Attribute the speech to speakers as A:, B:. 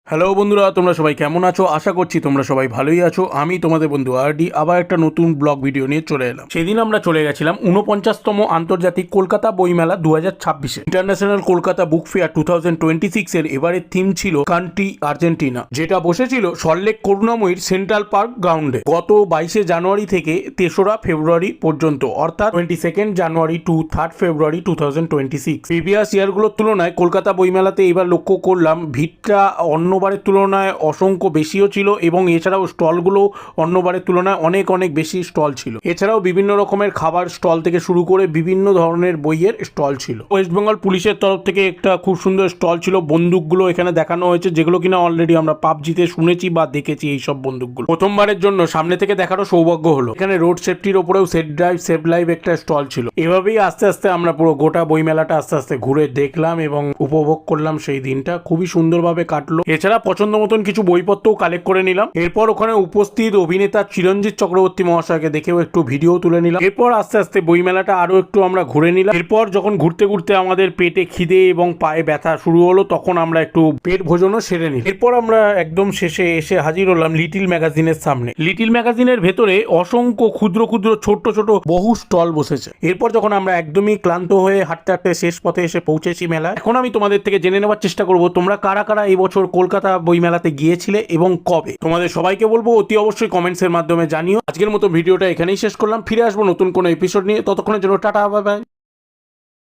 A: Hello বন্ধুরা, তোমরা সবাই কেমন আছো? আশা করছি তোমরা সবাই ভালোই আছো। আমি তোমাদের বন্ধু আরডি আবার একটা নতুন ব্লগ ভিডিও নিয়ে চলে এলাম। সেদিন আমরা চলে গেছিলাম 49তম আন্তর্জাতিক কলকাতা বইমেলা 2026-এ। ইন্টারন্যাশনাল কলকাতা বুক ফেয়ার 2026 এর এবারের থিম ছিল কান্ট্রি আর্জেন্টিনা, যেটা বসেছিল সল্টলেক করুণাময়ীর সেন্ট্রাল পার্ক গ্রাউন্ডে গত 22শে জানুয়ারি থেকে 3রা ফেব্রুয়ারি পর্যন্ত, অর্থাৎ 22nd জানুয়ারি টু 3rd ফেব্রুয়ারি 2026। প্রিভিয়াস ইয়ারগুলোর তুলনায় কলকাতা বইমেলাতে এবার লক্ষ্য করলাম ভিড়টা অন্যবারের তুলনায় অসংখ্য বেশিও ছিল এবং এছাড়াও স্টলগুলো অন্যবারের তুলনায় অনেক অনেক বেশি স্টল ছিল। এছাড়াও বিভিন্ন রকমের খাবার স্টল থেকে শুরু করে বিভিন্ন ধরনের বইয়ের স্টল ছিল। ওয়েস্ট বেঙ্গল পুলিশের তরফ থেকে একটা খুব সুন্দর স্টল ছিল। বন্দুকগুলো এখানে দেখানো হয়েছে, যেগুলো কিনা অলরেডি আমরা পাবজিতে শুনেছি বা দেখেছি। এইসব বন্দুকগুলো প্রথমবারের জন্য সামনে থেকে দেখারও সৌভাগ্য হলো। এখানে রোড সেফটির ওপরেও সেট ড্রাইভ সেভ লাইভ একটা স্টল ছিল। এভাবেই আস্তে আস্তে আমরা পুরো গোটা বইমেলাটা আস্তে আস্তে ঘুরে দেখলাম এবং উপভোগ করলাম। সেই দিনটা খুবই সুন্দরভাবে কাটলো। এছাড়া পছন্দ মতন কিছু বইপত্রও কালেক্ট করে নিলাম। এরপর ওখানে উপস্থিত অভিনেতা চিরঞ্জিত চক্রবর্তী মহাশয়কে দেখেও একটু ভিডিও তুলে নিলাম। এরপর আস্তে আস্তে বইমেলাটা আরো একটু আমরা ঘুরে নিলাম। এরপর যখন ঘুরতে ঘুরতে আমাদের পেটে খিদে এবং পায়ে ব্যথা শুরু হলো, তখন আমরা একটু পেট ভোজনও সেরে নিই। এরপর আমরা একদম শেষে এসে হাজির হলাম লিটিল ম্যাগাজিনের সামনে। লিটিল ম্যাগাজিনের ভেতরে অসংখ্য ক্ষুদ্র ক্ষুদ্র ছোট্ট ছোট বহু স্টল বসেছে। এরপর যখন আমরা একদমই ক্লান্ত হয়ে হাঁটতে হাঁটতে শেষ পথে এসে পৌঁছেছি মেলায়, এখন আমি তোমাদের থেকে জেনে নেওয়ার চেষ্টা করব তোমরা কারা কারা এই বছর কলকাতা বইমেলাতে গিয়েছিলে এবং কবে। তোমাদের সবাইকে বলবো অতি অবশ্যই কমেন্টসের মাধ্যমে জানিও। আজকের মতো ভিডিওটা এখানেই শেষ করলাম। ফিরে আসবো নতুন কোনো এপিসোড নিয়ে। ততক্ষণের জন্য টাটা, বাই বাই।